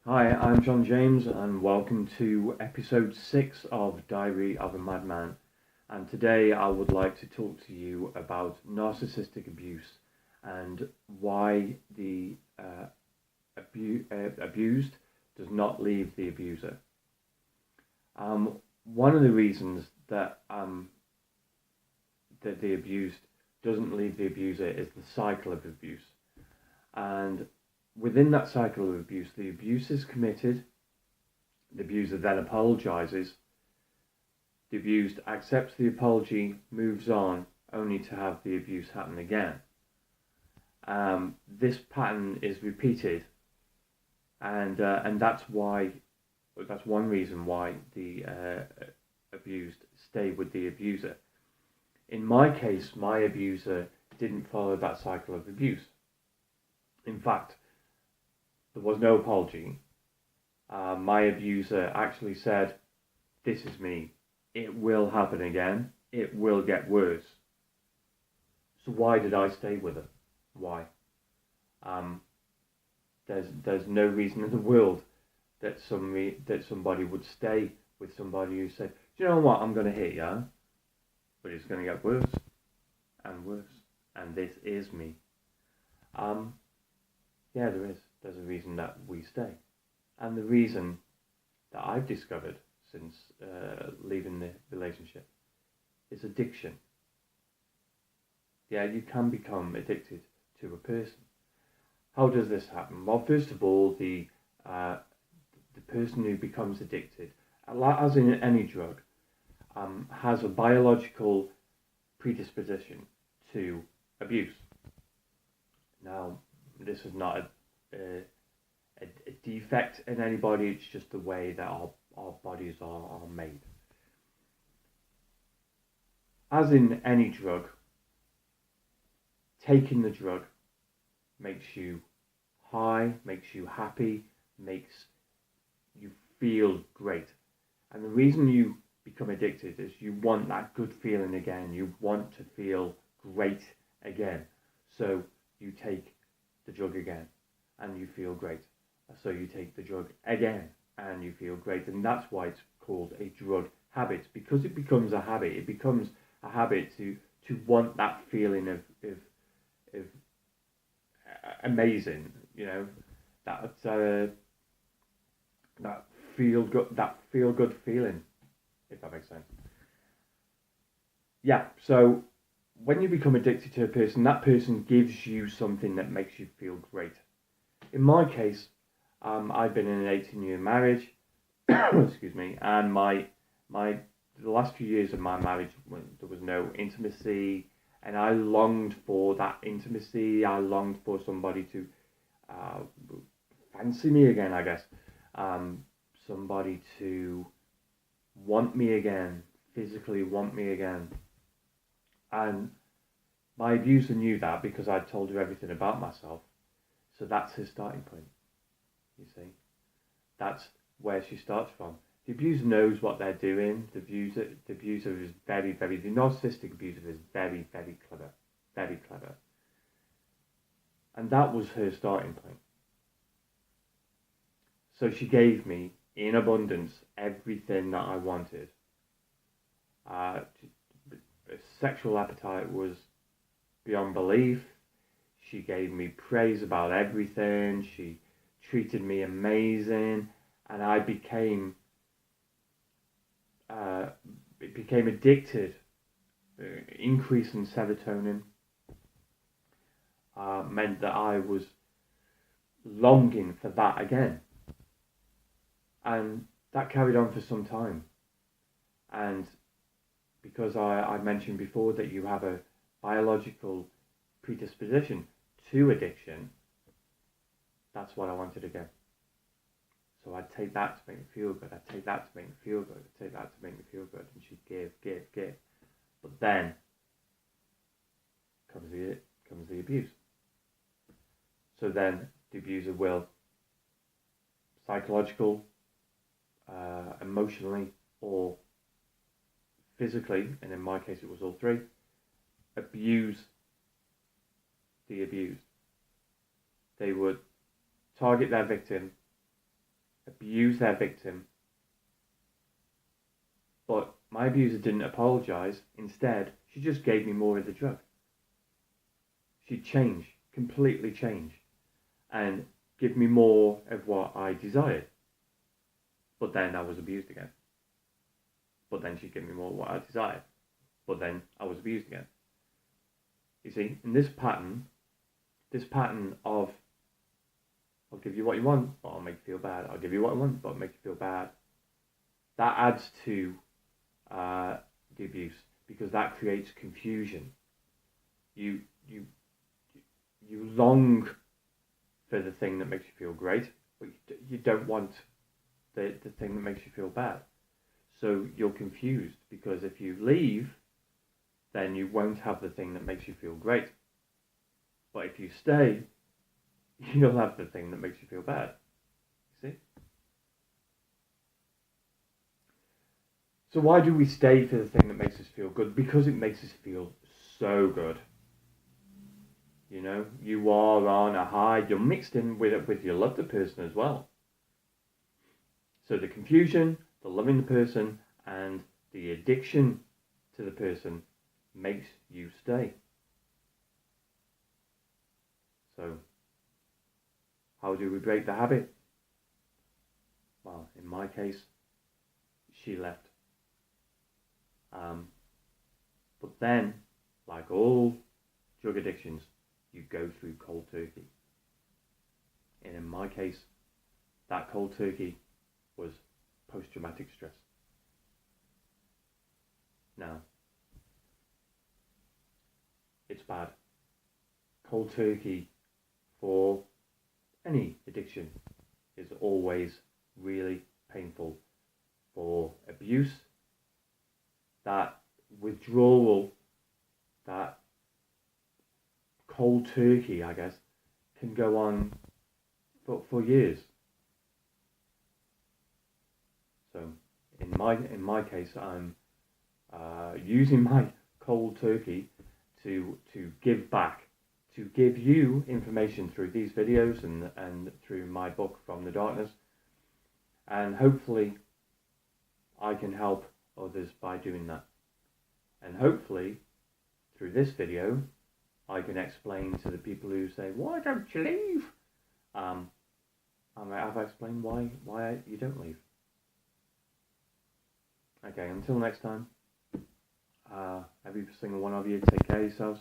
Hi, I'm John James, and welcome to episode 6 of Diary of a Madman. And today I would like to talk to you about narcissistic abuse and why the abused does not leave the abuser. One of the reasons that the abused doesn't leave the abuser is the cycle of abuse. And within that cycle of abuse, the abuse is committed, the abuser then apologizes, the abused accepts the apology, moves on, only to have the abuse happen again. This pattern is repeated, and that's one reason why the abused stay with the abuser. In my case, my abuser didn't follow that cycle of abuse. In fact, there was no apology. My abuser actually said, "This is me. It will happen again. It will get worse." So why did I stay with her? Why? There's no reason in the world that somebody would stay with somebody who said, "Do you know what? I'm going to hit you, but it's going to get worse and worse, and this is me." Yeah, there is. There's a reason that we stay. And the reason that I've discovered since leaving the relationship is addiction. Yeah, you can become addicted to a person. How does this happen? Well, first of all, the person who becomes addicted, as in any drug, has a biological predisposition to abuse. Now, this is not a defect in anybody, it's just the way that our bodies are made. As in any drug, taking the drug makes you high, makes you happy, makes you feel great. And the reason you become addicted is you want that good feeling again, you want to feel great again. So you take the drug again and you feel great. So you take the drug again and you feel great. And that's why it's called a drug habit, because it becomes a habit. It becomes a habit to want that feeling of amazing, that feel good feeling, if that makes sense. Yeah, so when you become addicted to a person, that person gives you something that makes you feel great. In my case, I've been in an 18-year marriage, excuse me, and the last few years of my marriage, when there was no intimacy, and I longed for that intimacy. I longed for somebody to fancy me again, I guess. Somebody to want me again, physically want me again. And my abuser knew that because I told her everything about myself. So that's her starting point, you see. That's where she starts from. The abuser knows what they're doing. The abuser is the narcissistic abuser is very, very clever. Very clever. And that was her starting point. So she gave me, in abundance, everything that I wanted. Sexual appetite was beyond belief. She gave me praise about everything. She treated me amazing, and I became addicted. Increase in serotonin meant that I was longing for that again, and that carried on for some time. And because I mentioned before that you have a biological predisposition to addiction, that's what I wanted again. So I'd take that to make me feel good. I'd take that to make me feel good. I'd take that to make me feel good. And she'd give. But then comes the abuse. So then the abuser will psychological, emotionally, or physically, and in my case it was all three, abuse the abused. They would target their victim, abuse their victim, but my abuser didn't apologize. Instead, she just gave me more of the drug. She'd change, completely change, and give me more of what I desired. But then I was abused again. But then she'd give me more of what I desired. But then I was abused again. You see, in this pattern of I'll give you what you want, but I'll make you feel bad. I'll give you what I want, but I'll make you feel bad. That adds to the abuse, because that creates confusion. You long for the thing that makes you feel great, but you don't want the thing that makes you feel bad. So you're confused, because if you leave, then you won't have the thing that makes you feel great. But if you stay, you'll have the thing that makes you feel bad. You see? So why do we stay for the thing that makes us feel good? Because it makes us feel so good. You know, you are on a high. You're mixed in with your love the person as well. So the confusion, the loving the person, and the addiction to the person makes you stay. So how do we break the habit? Well, in my case, she left. But then, like all drug addictions, you go through cold turkey. And in my case, that cold turkey was post-traumatic stress. Now, it's bad. Cold turkey for any addiction is always really painful. For abuse, that withdrawal, that cold turkey, I guess, can go on for years. So in my case, I'm using my cold turkey to give back, to give you information through these videos and through my book From the Darkness, and hopefully I can help others by doing that. And hopefully through this video I can explain to the people who say, why don't you leave? I've explained why you don't leave. Okay, until next time, every single one of you, take care of yourselves.